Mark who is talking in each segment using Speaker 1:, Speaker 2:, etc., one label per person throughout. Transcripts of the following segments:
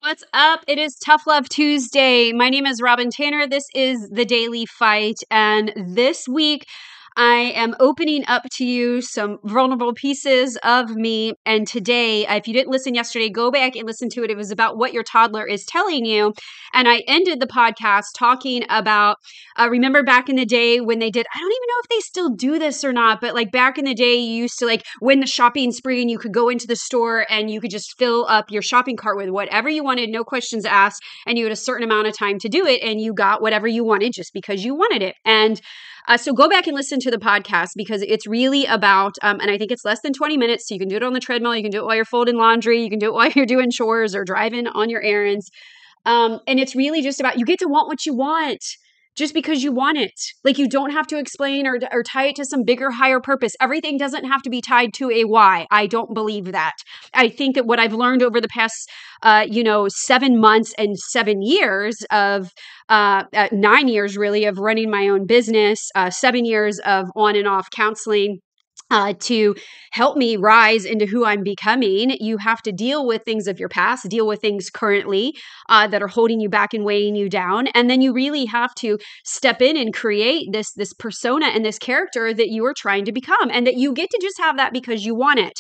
Speaker 1: What's up? It is Tough Love Tuesday. My name is Robyn Tanner. This is The Daily Fight. And this week, I am opening up to you some vulnerable pieces of me. And today, if you didn't listen yesterday, go back and listen to it. It was about what your toddler is telling you. And I ended the podcast talking about, remember back in the day when they did, I don't even know if they still do this or not, but like back in the day, you used to like win the shopping spree and you could go into the store and you could just fill up your shopping cart with whatever you wanted, no questions asked. And you had a certain amount of time to do it. And you got whatever you wanted just because you wanted it. And so go back and listen to the podcast because it's really about, and I think it's less than 20 minutes. So you can do it on the treadmill. You can do it while you're folding laundry. You can do it while you're doing chores or driving on your errands. And it's really just about, you get to want what you want just because you want it. Like you don't have to explain or tie it to some bigger, higher purpose. Everything doesn't have to be tied to a why. I don't believe that. I think that what I've learned over the past, 7 months and 7 years of 9 years really of running my own business, 7 years of on and off counseling, to help me rise into who I'm becoming. You have to deal with things of your past, deal with things currently that are holding you back and weighing you down. And then you really have to step in and create this persona and this character that you are trying to become, and that you get to just have that because you want it.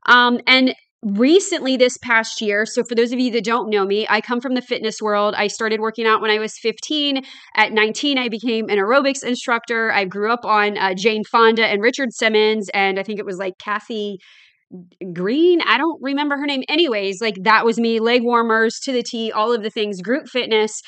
Speaker 1: And recently this past year, so for those of you that don't know me, I come from the fitness world. I started working out when I was 15. At 19, I became an aerobics instructor. I grew up on Jane Fonda and Richard Simmons, and I think it was like Kathy Green. I don't remember her name. Anyways, like that was me, leg warmers to the T, all of the things, group fitness.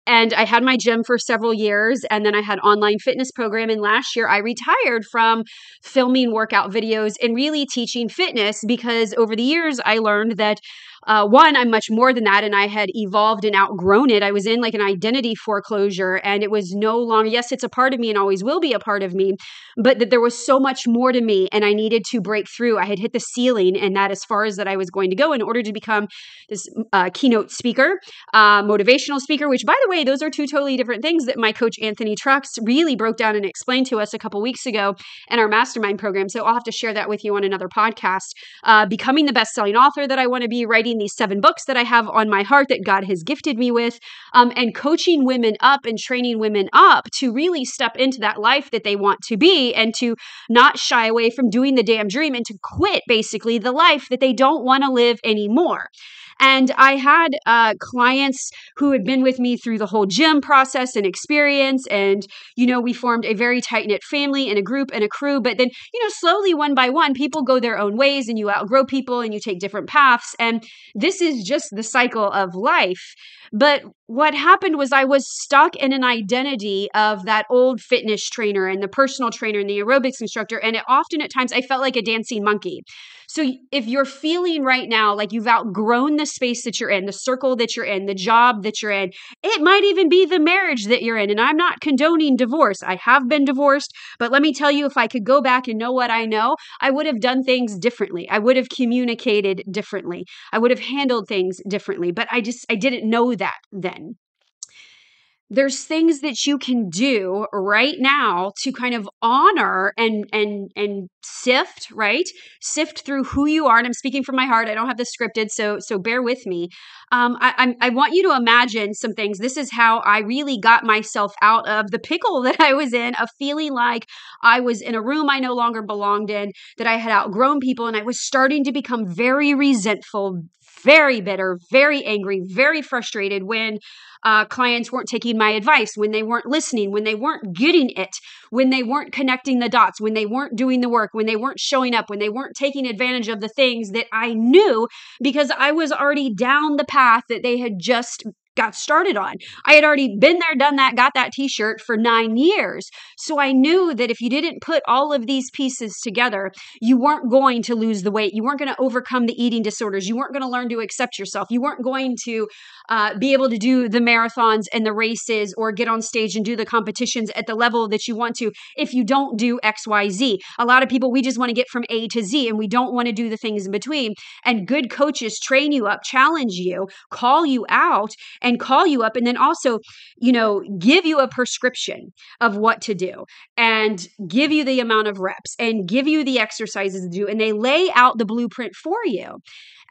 Speaker 1: And I had my gym for several years, and then I had online fitness program. And last year I retired from filming workout videos and really teaching fitness because over the years I learned that one, I'm much more than that. And I had evolved and outgrown it. I was in like an identity foreclosure, and it was no longer, yes, it's a part of me and always will be a part of me, but that there was so much more to me and I needed to break through. I had hit the ceiling, and that as far as that I was going to go in order to become this keynote speaker, motivational speaker, which by the way, those are two totally different things that my coach Anthony Trucks really broke down and explained to us a couple weeks ago in our mastermind program. So I'll have to share that with you on another podcast. Becoming the best-selling author that I want to be, writing these 7 books that I have on my heart that God has gifted me with, and coaching women up and training women up to really step into that life that they want to be and to not shy away from doing the damn dream and to quit basically the life that they don't want to live anymore. And I had clients who had been with me through the whole gym process and experience. And, we formed a very tight-knit family and a group and a crew. But then, slowly one by one, people go their own ways and you outgrow people and you take different paths. And this is just the cycle of life. But what happened was I was stuck in an identity of that old fitness trainer and the personal trainer and the aerobics instructor. And often at times I felt like a dancing monkey. So if you're feeling right now like you've outgrown the space that you're in, the circle that you're in, the job that you're in, it might even be the marriage that you're in. And I'm not condoning divorce. I have been divorced, but let me tell you, if I could go back and know what I know, I would have done things differently. I would have communicated differently. I would have handled things differently, but I didn't know that then. There's things that you can do right now to kind of honor and sift, right? Sift through who you are. And I'm speaking from my heart. I don't have this scripted, so bear with me. I want you to imagine some things. This is how I really got myself out of the pickle that I was in, of feeling like I was in a room I no longer belonged in, that I had outgrown people, and I was starting to become very resentful, very bitter, very angry, very frustrated when clients weren't taking my advice, when they weren't listening, when they weren't getting it, when they weren't connecting the dots, when they weren't doing the work, when they weren't showing up, when they weren't taking advantage of the things that I knew because I was already down the path that they had just got started on. I had already been there, done that, got that t-shirt for 9 years. So I knew that if you didn't put all of these pieces together, you weren't going to lose the weight. You weren't going to overcome the eating disorders. You weren't going to learn to accept yourself. You weren't going to be able to do the marathons and the races or get on stage and do the competitions at the level that you want to if you don't do XYZ. A lot of people, we just want to get from A to Z and we don't want to do the things in between. And good coaches train you up, challenge you, call you out and call you up, and then also, give you a prescription of what to do and give you the amount of reps and give you the exercises to do. And they lay out the blueprint for you.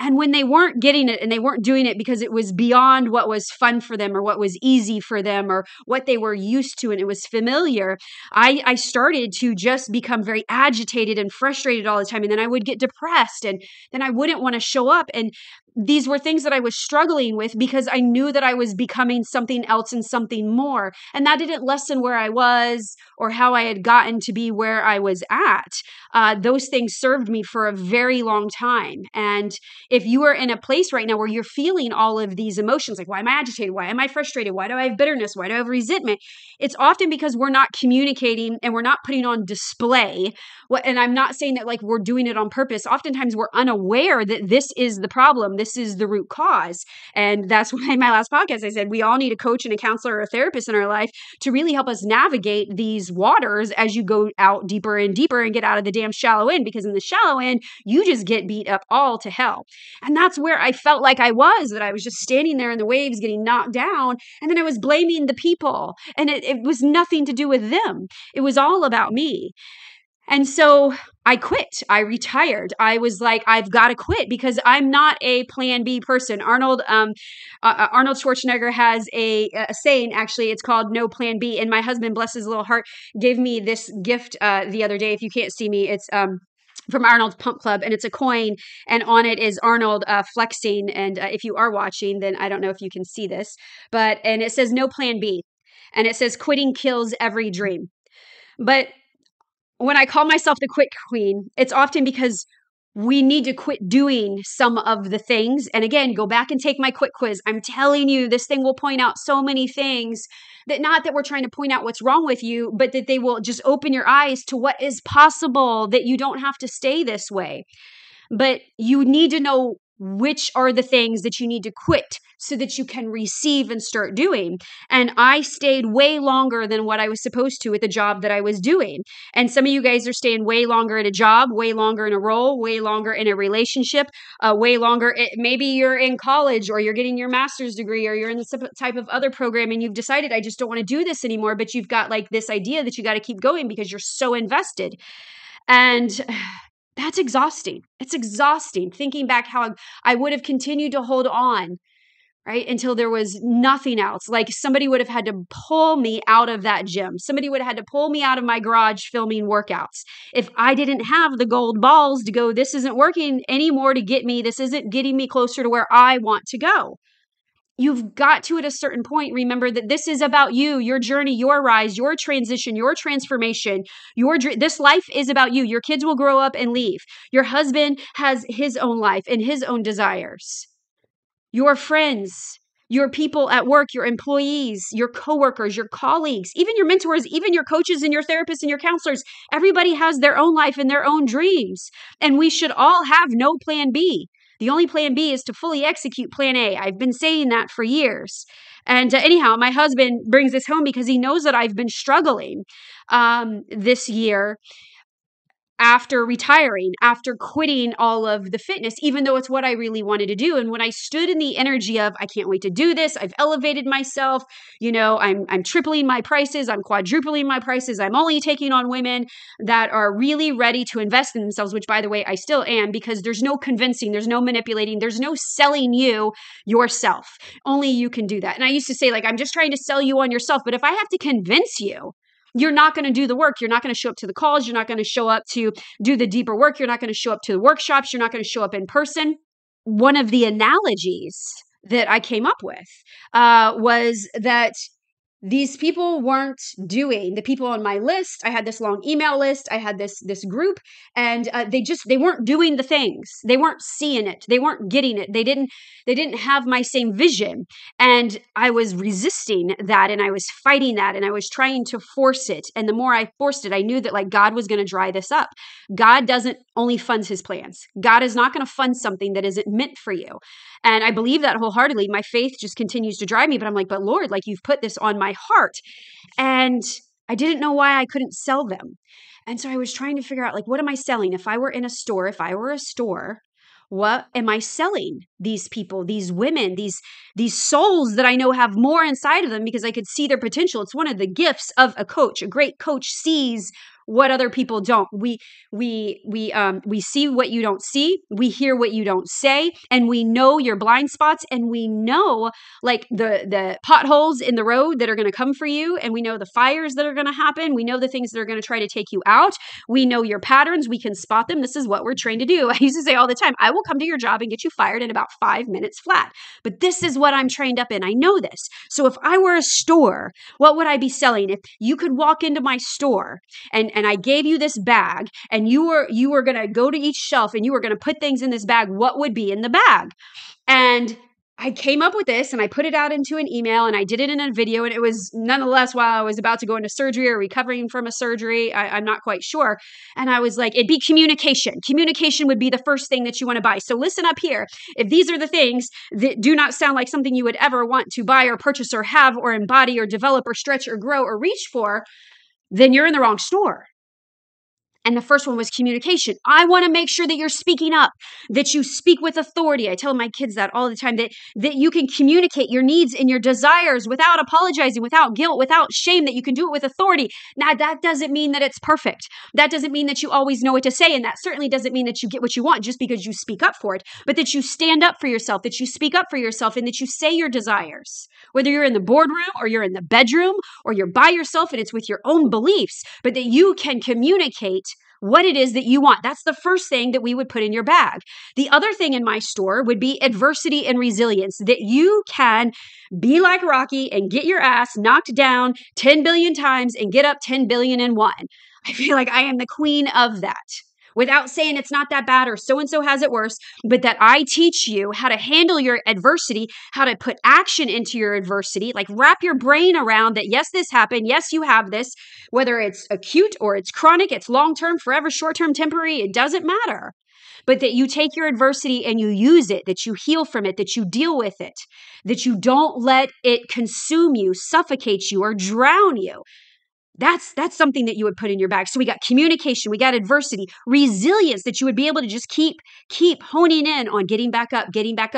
Speaker 1: And when they weren't getting it and they weren't doing it because it was beyond what was fun for them or what was easy for them or what they were used to and it was familiar, I started to just become very agitated and frustrated all the time. And then I would get depressed and then I wouldn't want to show up. And these were things that I was struggling with because I knew that I was becoming something else and something more. And that didn't lessen where I was or how I had gotten to be where I was at. Those things served me for a very long time. And if you are in a place right now where you're feeling all of these emotions, like, why am I agitated? Why am I frustrated? Why do I have bitterness? Why do I have resentment? It's often because we're not communicating and we're not putting on display. And I'm not saying that like we're doing it on purpose. Oftentimes we're unaware that this is the problem. This is the root cause. And that's why in my last podcast, I said, we all need a coach and a counselor or a therapist in our life to really help us navigate these waters as you go out deeper and deeper and get out of the damn shallow end, because in the shallow end, you just get beat up all to hell. And that's where I felt like I was, that I was just standing there in the waves getting knocked down. And then I was blaming the people and it was nothing to do with them. It was all about me. And so I quit. I retired. I was like, I've got to quit because I'm not a plan B person. Arnold Schwarzenegger has a saying, actually, it's called no plan B. And my husband, bless his little heart, gave me this gift the other day. If you can't see me, it's from Arnold's Pump Club, and it's a coin, and on it is Arnold flexing. And if you are watching, then I don't know if you can see this, and it says no plan B. And it says quitting kills every dream. But when I call myself the quit queen, it's often because we need to quit doing some of the things. And again, go back and take my quit quiz. I'm telling you, this thing will point out so many things that not that we're trying to point out what's wrong with you, but that they will just open your eyes to what is possible, that you don't have to stay this way. But you need to know which are the things that you need to quit so that you can receive and start doing. And I stayed way longer than what I was supposed to at the job that I was doing. And some of you guys are staying way longer at a job, way longer in a role, way longer in a relationship, way longer. Maybe you're in college or you're getting your master's degree or you're in this type of other program and you've decided, I just don't want to do this anymore. But you've got like this idea that you got to keep going because you're so invested. And that's exhausting. It's exhausting thinking back how I would have continued to hold on, right, until there was nothing else. Like somebody would have had to pull me out of that gym. Somebody would have had to pull me out of my garage filming workouts. If I didn't have the gold balls to go, this isn't working anymore to get me. This isn't getting me closer to where I want to go. You've got to, at a certain point, remember that this is about you, your journey, your rise, your transition, your transformation, this life is about you. Your kids will grow up and leave. Your husband has his own life and his own desires. Your friends, your people at work, your employees, your coworkers, your colleagues, even your mentors, even your coaches and your therapists and your counselors, everybody has their own life and their own dreams. And we should all have no plan B. The only plan B is to fully execute plan A. I've been saying that for years. And anyhow, my husband brings this home because he knows that I've been struggling this year after retiring, after quitting all of the fitness, even though it's what I really wanted to do. And when I stood in the energy of, I can't wait to do this, I've elevated myself, I'm tripling my prices, I'm quadrupling my prices, I'm only taking on women that are really ready to invest in themselves, which by the way, I still am, because there's no convincing, there's no manipulating, there's no selling you yourself. Only you can do that. And I used to say, like, I'm just trying to sell you on yourself. But if I have to convince you, you're not going to do the work. You're not going to show up to the calls. You're not going to show up to do the deeper work. You're not going to show up to the workshops. You're not going to show up in person. One of the analogies that I came up with was that these people weren't doing, the people on my list. I had this long email list. I had this group, and they weren't doing the things. They weren't seeing it. They weren't getting it. They didn't have my same vision. And I was resisting that, and I was fighting that, and I was trying to force it. And the more I forced it, I knew that like God was going to dry this up. God doesn't only funds his plans. God is not going to fund something that isn't meant for you. And I believe that wholeheartedly. My faith just continues to drive me, but I'm like, but Lord, like you've put this on my heart. And I didn't know why I couldn't sell them. And so I was trying to figure out, like, what am I selling? If I were a store, what am I selling these people, these women, these souls that I know have more inside of them because I could see their potential? It's one of the gifts of a coach. A great coach sees what other people don't. We see what you don't see. We hear what you don't say, and we know your blind spots, and we know like the potholes in the road that are going to come for you, and we know the fires that are going to happen. We know the things that are going to try to take you out. We know your patterns. We can spot them. This is what we're trained to do. I used to say all the time, I will come to your job and get you fired in about 5 minutes flat. But this is what I'm trained up in. I know this. So if I were a store, what would I be selling? If you could walk into my store and I gave you this bag, and you were going to go to each shelf and you were going to put things in this bag, what would be in the bag? And I came up with this, and I put it out into an email, and I did it in a video, and it was nonetheless while I was about to go into surgery or recovering from a surgery. I'm not quite sure. And I was like, it'd be communication. Communication would be the first thing that you want to buy. So listen up here. If these are the things that do not sound like something you would ever want to buy or purchase or have or embody or develop or stretch or grow or reach for, then you're in the wrong store. And the first one was communication. I want to make sure that you're speaking up, that you speak with authority. I tell my kids that all the time, that you can communicate your needs and your desires without apologizing, without guilt, without shame, that you can do it with authority. Now, that doesn't mean that it's perfect. That doesn't mean that you always know what to say. And that certainly doesn't mean that you get what you want just because you speak up for it, but that you stand up for yourself, that you speak up for yourself, and that you say your desires, whether you're in the boardroom or you're in the bedroom or you're by yourself and it's with your own beliefs, but that you can communicate what it is that you want. That's the first thing that we would put in your bag. The other thing in my store would be adversity and resilience, that you can be like Rocky and get your ass knocked down 10 billion times and get up 10 billion and one. I feel like I am the queen of that. Without saying it's not that bad or so-and-so has it worse, but that I teach you how to handle your adversity, how to put action into your adversity, like wrap your brain around that, yes, this happened, yes, you have this, whether it's acute or it's chronic, it's long-term, forever, short-term, temporary, it doesn't matter. But that you take your adversity and you use it, that you heal from it, that you deal with it, that you don't let it consume you, suffocate you, or drown you. That's something that you would put in your bag. So we got communication, we got adversity, resilience, that you would be able to just keep honing in on getting back up,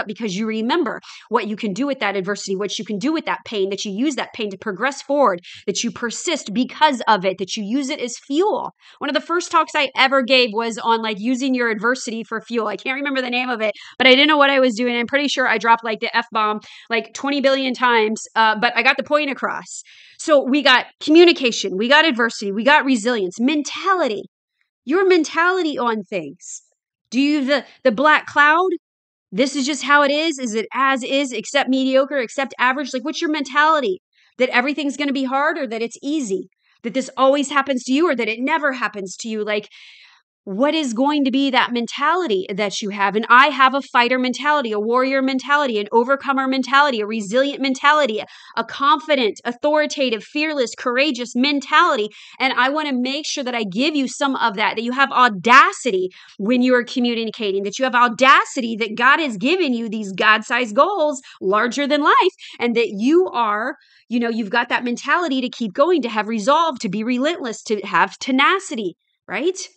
Speaker 1: because you remember what you can do with that adversity, what you can do with that pain, that you use that pain to progress forward, that you persist because of it, that you use it as fuel. One of the first talks I ever gave was on like using your adversity for fuel. I can't remember the name of it, but I didn't know what I was doing. I'm pretty sure I dropped like the F-bomb like 20 billion times, but I got the point across. So we got communication, we got adversity, we got resilience, mentality, your mentality on things. Do you the black cloud? This is just how it is. Is it as is, except mediocre, except average? Like, what's your mentality? That everything's going to be hard, or that it's easy? That this always happens to you, or that it never happens to you? Like, what is going to be that mentality that you have? And I have a fighter mentality, a warrior mentality, an overcomer mentality, a resilient mentality, a confident, authoritative, fearless, courageous mentality. And I want to make sure that I give you some of that you have audacity when you are communicating, that you have audacity, that God has given you these God-sized goals, larger than life, and that you are, you've got that mentality to keep going, to have resolve, to be relentless, to have tenacity, right?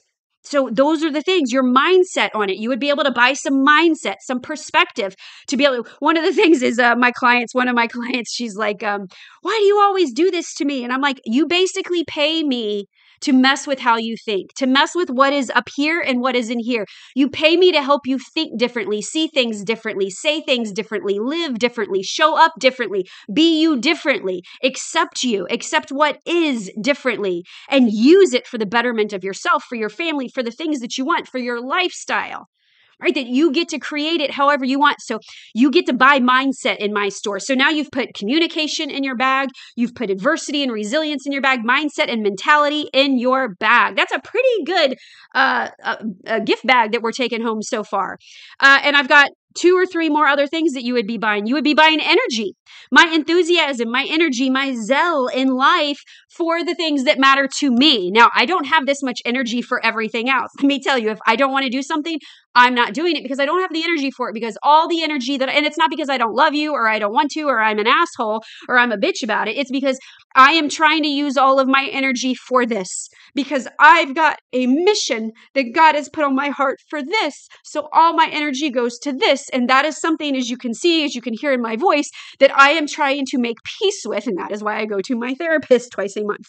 Speaker 1: So those are the things, your mindset on it. You would be able to buy some mindset, some perspective to be able to. One of the things is one of my clients, she's like, why do you always do this to me? And I'm like, you basically pay me to mess with how you think, to mess with what is up here and what is in here. You pay me to help you think differently, see things differently, say things differently, live differently, show up differently, be you differently, accept what is differently, and use it for the betterment of yourself, for your family, for the things that you want, for your lifestyle. right? That you get to create it however you want. So you get to buy mindset in my store. So now you've put communication in your bag. You've put adversity and resilience in your bag, mindset and mentality in your bag. That's a pretty good gift bag that we're taking home so far. And I've got 2 or 3 more other things that you would be buying. You would be buying energy, my enthusiasm, my energy, my zeal in life for the things that matter to me. Now, I don't have this much energy for everything else. Let me tell you, if I don't want to do something, I'm not doing it because I don't have the energy for it, because all the energy and it's not because I don't love you or I don't want to, or I'm an asshole or I'm a bitch about it. It's because I am trying to use all of my energy for this, because I've got a mission that God has put on my heart for this. So all my energy goes to this. And that is something, as you can see, as you can hear in my voice, that I am trying to make peace with. And that is why I go to my therapist twice a month.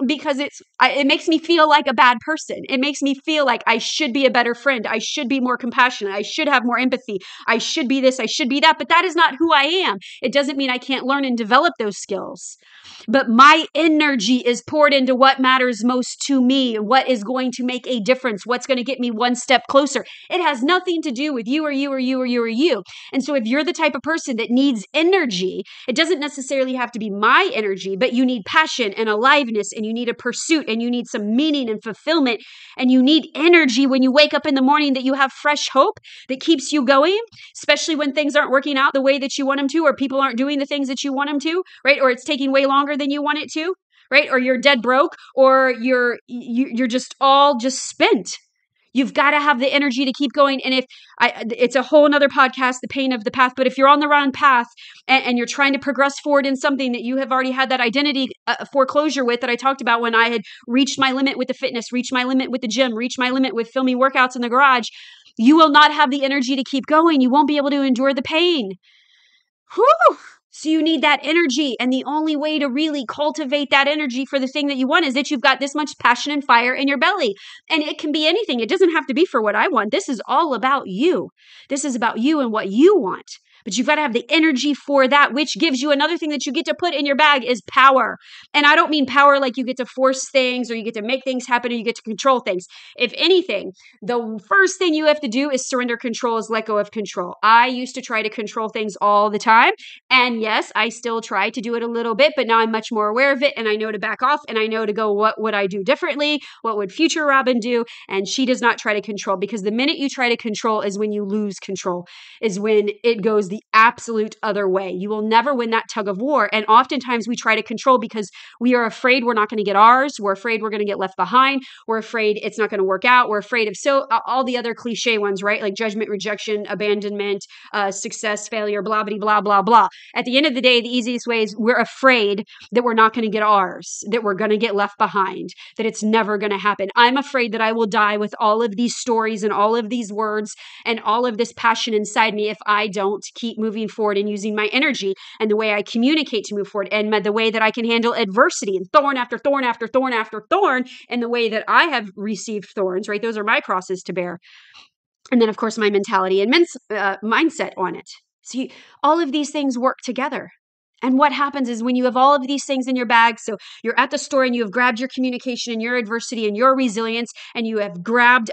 Speaker 1: Because it makes me feel like a bad person. It makes me feel like I should be a better friend. I should be more compassionate. I should have more empathy. I should be this. I should be that. But that is not who I am. It doesn't mean I can't learn and develop those skills. But my energy is poured into what matters most to me, what is going to make a difference, what's going to get me one step closer. It has nothing to do with you or you or you or you or you. And so if you're the type of person that needs energy, it doesn't necessarily have to be my energy, but you need passion and aliveness, and you need a pursuit, and you need some meaning and fulfillment, and you need energy when you wake up in the morning, that you have fresh hope that keeps you going, especially when things aren't working out the way that you want them to, or people aren't doing the things that you want them to, right? Or it's taking way longer than you want it to, right? Or you're dead broke, or you're just all just spent. You've got to have the energy to keep going. And it's a whole nother podcast, the pain of the path. But if you're on the wrong path and you're trying to progress forward in something that you have already had that identity foreclosure with, that I talked about when I had reached my limit with the fitness, reached my limit with the gym, reached my limit with filming workouts in the garage, you will not have the energy to keep going. You won't be able to endure the pain. Whew. So you need that energy. And the only way to really cultivate that energy for the thing that you want is that you've got this much passion and fire in your belly. And it can be anything. It doesn't have to be for what I want. This is all about you. This is about you and what you want. But you've got to have the energy for that, which gives you another thing that you get to put in your bag is power. And I don't mean power like you get to force things or you get to make things happen or you get to control things. If anything, the first thing you have to do is surrender control, is let go of control. I used to try to control things all the time. And yes, I still try to do it a little bit, but now I'm much more aware of it. And I know to back off, and I know to go, what would I do differently? What would future Robyn do? And she does not try to control, because the minute you try to control is when you lose control, is when it goes the absolute other way. You will never win that tug of war. And oftentimes we try to control because we are afraid we're not going to get ours. We're afraid we're going to get left behind. We're afraid it's not going to work out. We're afraid of all the other cliche ones, right? Like judgment, rejection, abandonment, success, failure, blah, blah, blah, blah, blah. At the end of the day, the easiest way is we're afraid that we're not going to get ours, that we're going to get left behind, that it's never going to happen. I'm afraid that I will die with all of these stories and all of these words and all of this passion inside me if I don't keep moving forward and using my energy and the way I communicate to move forward, and the way that I can handle adversity and thorn after thorn after thorn after thorn, and the way that I have received thorns, right? Those are my crosses to bear. And then, of course, my mentality and mindset on it. See, all of these things work together. And what happens is when you have all of these things in your bag, so you're at the store and you have grabbed your communication and your adversity and your resilience, and you have grabbed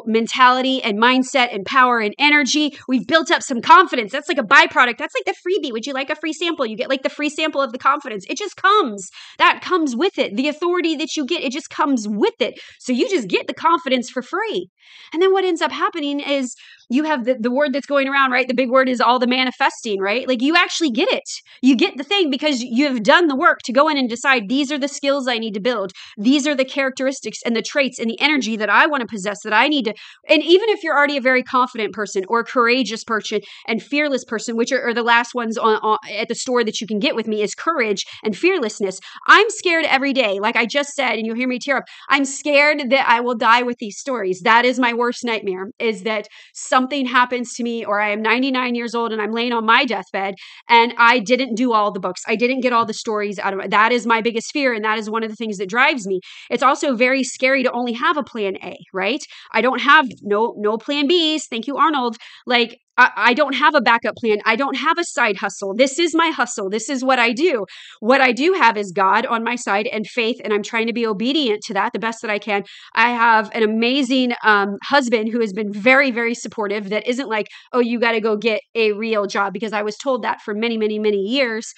Speaker 1: mentality and mindset and power and energy. We've built up some confidence. That's like a byproduct. That's like the freebie. Would you like a free sample? You get like the free sample of the confidence. It just comes. That comes with it. The authority that you get, it just comes with it. So you just get the confidence for free. And then what ends up happening is you have the word that's going around, right? The big word is all the manifesting, right? Like you actually get it. You get the thing because you have done the work to go in and decide these are the skills I need to build. These are the characteristics and the traits and the energy that I want to possess, that I need to. And even if you're already a very confident person or courageous person and fearless person, which are the last ones on at the store that you can get with me, is courage and fearlessness. I'm scared every day. Like I just said, and you'll hear me tear up. I'm scared that I will die with these stories. That is my worst nightmare, is that something happens to me, or I am 99 years old and I'm laying on my deathbed and I didn't do all the books. I didn't get all the stories out of it. That is my biggest fear. And that is one of the things that drives me. It's also very scary to only have a plan A, right? I don't have no plan Bs. Thank you, Arnold. Like I don't have a backup plan. I don't have a side hustle. This is my hustle. This is what I do. What I do have is God on my side and faith, and I'm trying to be obedient to that the best that I can. I have an amazing husband who has been very, very supportive, that isn't like, oh, you got to go get a real job, because I was told that for many, many, many years.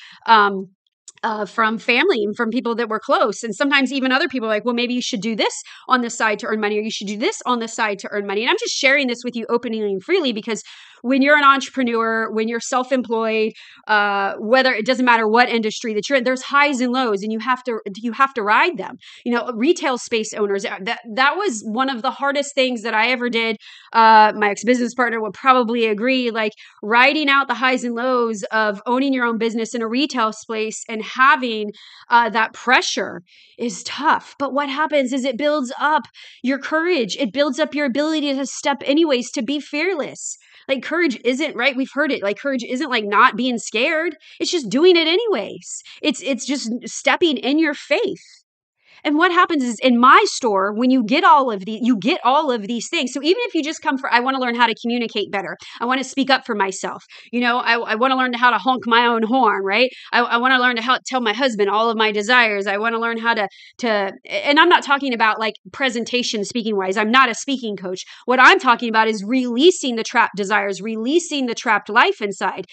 Speaker 1: From family and from people that were close. And sometimes even other people are like, well, maybe you should do this on the side to earn money, or you should do this on the side to earn money. And I'm just sharing this with you openly and freely, because when you're an entrepreneur, when you're self-employed, whether it doesn't matter what industry that you're in, there's highs and lows, and you have to ride them. Retail space owners, that was one of the hardest things that I ever did. My ex-business partner would probably agree, like riding out the highs and lows of owning your own business in a retail space and having that pressure is tough. But what happens is it builds up your courage. It builds up your ability to step anyways, to be fearless. Like courage isn't, right? We've heard it. Like courage isn't like not being scared. It's just doing it anyways. It's just stepping in your faith. And what happens is in my store, when you get all of these things. So even if you just come for, I want to learn how to communicate better. I want to speak up for myself. I want to learn how to honk my own horn, right? I want to learn how to tell my husband all of my desires. I want to learn how to, and I'm not talking about like presentation speaking wise. I'm not a speaking coach. What I'm talking about is releasing the trapped desires, releasing the trapped life inside,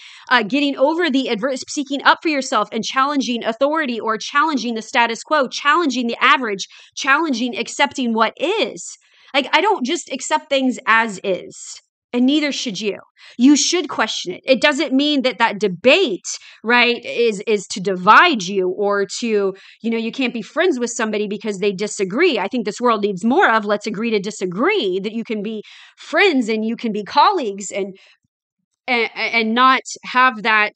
Speaker 1: getting over the speaking up for yourself and challenging authority, or challenging the status quo, challenging the average, challenging accepting what is. Like, I don't just accept things as is, and neither should you. You should question it. It doesn't mean that debate, right, is to divide you, or to, you can't be friends with somebody because they disagree. I think this world needs more of, let's agree to disagree, that you can be friends and you can be colleagues and not have that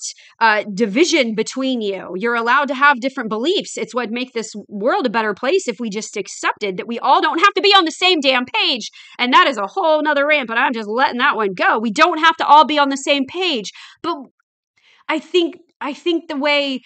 Speaker 1: division between you. You're allowed to have different beliefs. It's what makes this world a better place if we just accepted that we all don't have to be on the same damn page. And that is a whole nother rant, but I'm just letting that one go. We don't have to all be on the same page. But I think the way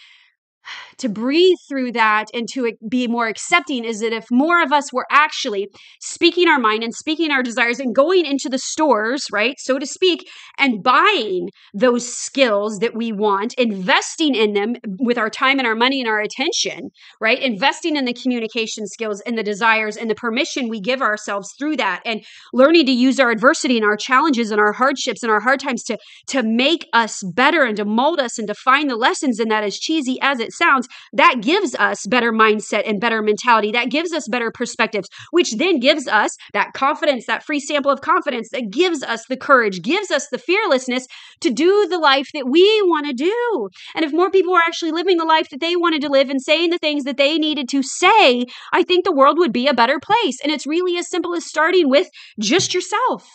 Speaker 1: to breathe through that and to be more accepting is that if more of us were actually speaking our mind and speaking our desires and going into the stores, right, so to speak, and buying those skills that we want, investing in them with our time and our money and our attention, right, investing in the communication skills and the desires and the permission we give ourselves through that, and learning to use our adversity and our challenges and our hardships and our hard times to make us better and to mold us and to find the lessons in that, as cheesy as it sounds, that gives us better mindset and better mentality. That gives us better perspectives, which then gives us that confidence, that free sample of confidence, that gives us the courage, gives us the fearlessness to do the life that we want to do. And if more people were actually living the life that they wanted to live and saying the things that they needed to say, I think the world would be a better place. And it's really as simple as starting with just yourself.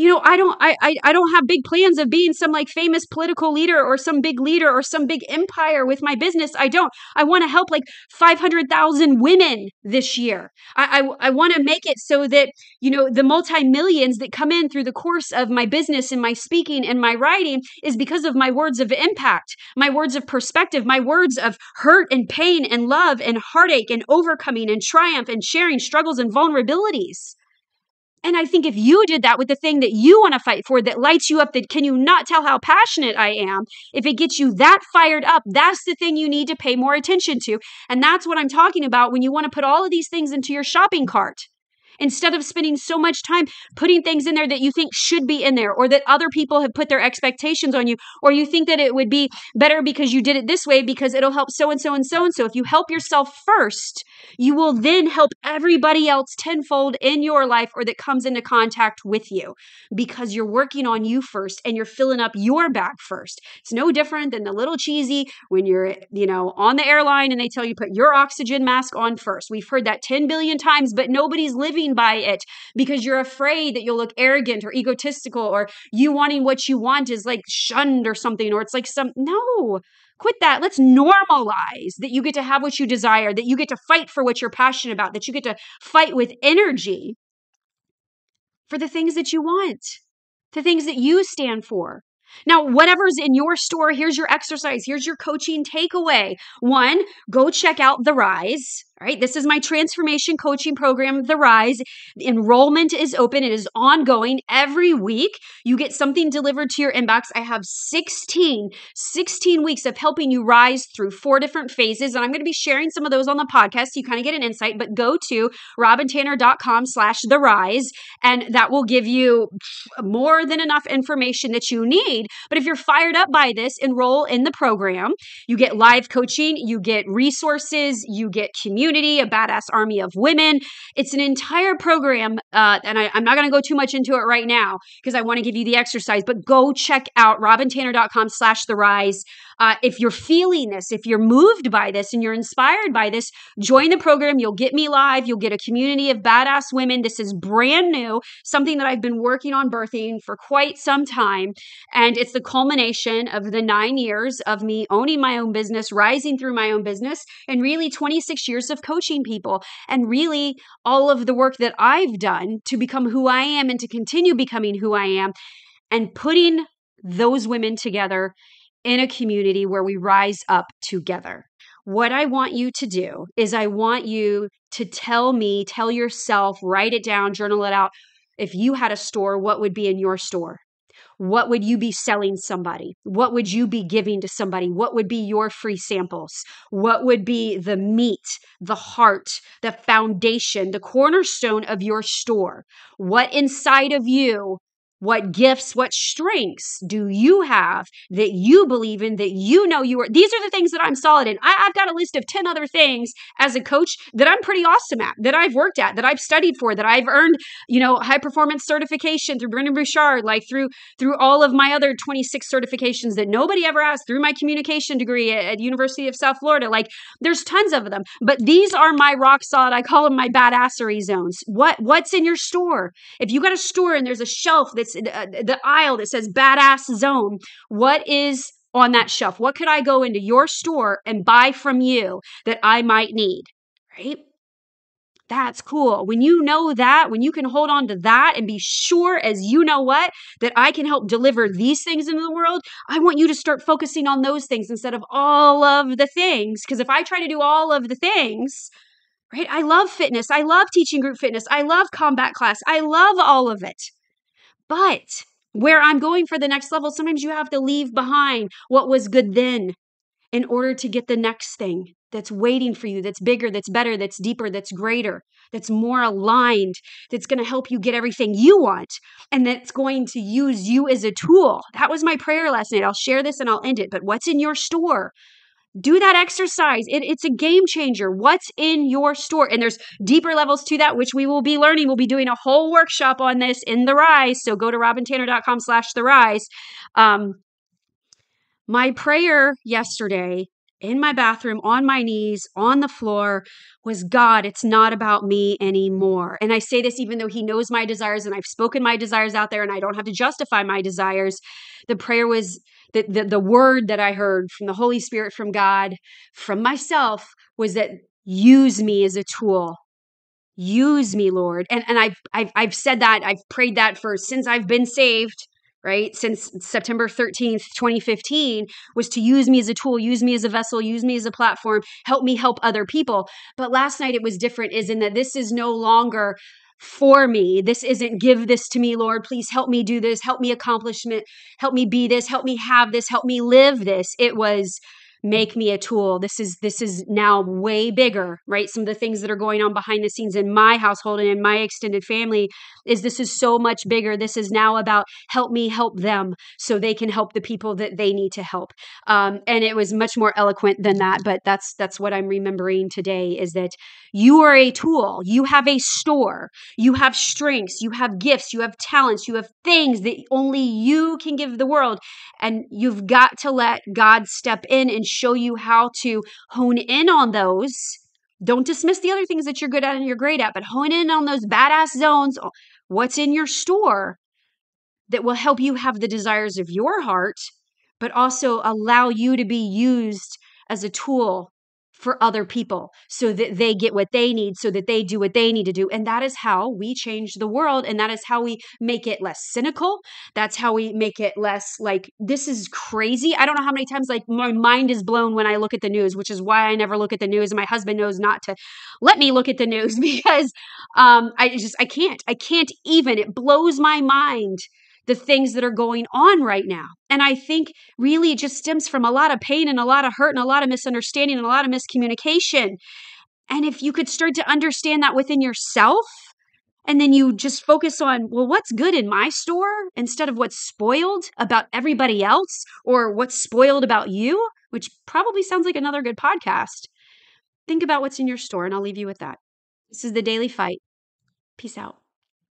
Speaker 1: I don't have big plans of being some like famous political leader or some big leader or some big empire with my business. I don't. I want to help like 500,000 women this year. I want to make it so that, the multi-millions that come in through the course of my business and my speaking and my writing is because of my words of impact, my words of perspective, my words of hurt and pain and love and heartache and overcoming and triumph and sharing struggles and vulnerabilities. And I think if you did that with the thing that you want to fight for, that lights you up, that can you not tell how passionate I am? If it gets you that fired up, that's the thing you need to pay more attention to. And that's what I'm talking about when you want to put all of these things into your shopping cart. Instead of spending so much time putting things in there that you think should be in there, or that other people have put their expectations on you, or you think that it would be better because you did it this way because it'll help so and so and so and so. If you help yourself first, you will then help everybody else tenfold in your life or that comes into contact with you, because you're working on you first and you're filling up your bag first. It's no different than the little cheesy when you're, on the airline and they tell you put your oxygen mask on first. We've heard that 10 billion times, but nobody's living by it because you're afraid that you'll look arrogant or egotistical, or you wanting what you want is like shunned or something, or it's like no, quit that. Let's normalize that you get to have what you desire, that you get to fight for what you're passionate about, that you get to fight with energy for the things that you want, the things that you stand for. Now, whatever's in your store, here's your exercise. Here's your coaching takeaway. 1, go check out The Rise. All right, this is my transformation coaching program, The Rise. The enrollment is open. It is ongoing every week. You get something delivered to your inbox. I have 16 weeks of helping you rise through 4 different phases. And I'm going to be sharing some of those on the podcast so you kind of get an insight. But go to robyntanner.com/the rise, and that will give you more than enough information that you need. But if you're fired up by this, enroll in the program. You get live coaching, you get resources, you get community, a badass army of women. It's an entire program, and I'm not going to go too much into it right now because I want to give you the exercise, but go check out robyntanner.com/the rise. If you're feeling this, if you're moved by this and you're inspired by this, join the program. You'll get me live. You'll get a community of badass women. This is brand new, something that I've been working on birthing for quite some time. And it's the culmination of the 9 years of me owning my own business, rising through my own business, and really 26 years of coaching people, and really all of the work that I've done to become who I am and to continue becoming who I am, and putting those women together in a community where we rise up together. What I want you to do is I want you to tell yourself, write it down, journal it out. If you had a store, what would be in your store? What would you be selling somebody? What would you be giving to somebody? What would be your free samples? What would be the meat, the heart, the foundation, the cornerstone of your store? What inside of you, what gifts, what strengths do you have that you believe in, that you know you are? These are the things that I'm solid in. I've got a list of 10 other things as a coach that I'm pretty awesome at, that I've worked at, that I've studied for, that I've earned, high performance certification through Brendon Bouchard, like through all of my other 26 certifications that nobody ever asked, through my communication degree at University of South Florida. Like, there's tons of them, but these are my rock solid. I call them my badassery zones. What's in your store? If you got a store and there's a shelf that's the aisle that says badass zone, what is on that shelf? What could I go into your store and buy from you that I might need? Right? That's cool. When you know that, when you can hold on to that and be sure as you know what, that I can help deliver these things into the world, I want you to start focusing on those things instead of all of the things. Because if I try to do all of the things, right? I love fitness. I love teaching group fitness. I love combat class. I love all of it. But where I'm going for the next level, sometimes you have to leave behind what was good then in order to get the next thing that's waiting for you, that's bigger, that's better, that's deeper, that's greater, that's more aligned, that's going to help you get everything you want, and that's going to use you as a tool. That was my prayer last night. I'll share this and I'll end it. But what's in your store? Do that exercise. It's a game changer. What's in your store? And there's deeper levels to that, which we will be learning. We'll be doing a whole workshop on this in The Rise. So go to robyntanner.com/the rise. My prayer yesterday in my bathroom, on my knees, on the floor, was, God, it's not about me anymore. And I say this even though He knows my desires and I've spoken my desires out there and I don't have to justify my desires. The prayer was, the word that I heard from the Holy Spirit, from God, from myself, was that use me as a tool. Use me, Lord. And I've said that, I've prayed that since I've been saved, right? Since September 13th, 2015, was to use me as a tool, use me as a vessel, use me as a platform, help me help other people. But last night it was different, is in that this is no longer for me. This isn't give this to me, Lord, please help me do this, help me accomplish it, help me be this, help me have this, help me live this. It was make me a tool. This is now way bigger, right? Some of the things that are going on behind the scenes in my household and in my extended family this is so much bigger. This is now about help me help them so they can help the people that they need to help. And it was much more eloquent than that, but that's what I'm remembering today, is that you are a tool. You have a store. You have strengths. You have gifts. You have talents. You have things that only you can give the world. And you've got to let God step in and show you how to hone in on those. Don't dismiss the other things that you're good at and you're great at, but hone in on those badass zones. What's in your store that will help you have the desires of your heart, but also allow you to be used as a tool for other people so that they get what they need, so that they do what they need to do. And that is how we change the world. And that is how we make it less cynical. That's how we make it less like, this is crazy. I don't know how many times like my mind is blown when I look at the news, which is why I never look at the news. And my husband knows not to let me look at the news because I can't even, it blows my mind, the things that are going on right now. And I think really it just stems from a lot of pain and a lot of hurt and a lot of misunderstanding and a lot of miscommunication. And if you could start to understand that within yourself, and then you just focus on, well, what's good in my store instead of what's spoiled about everybody else or what's spoiled about you, which probably sounds like another good podcast. Think about what's in your store, and I'll leave you with that. This is The Daily Fight. Peace out.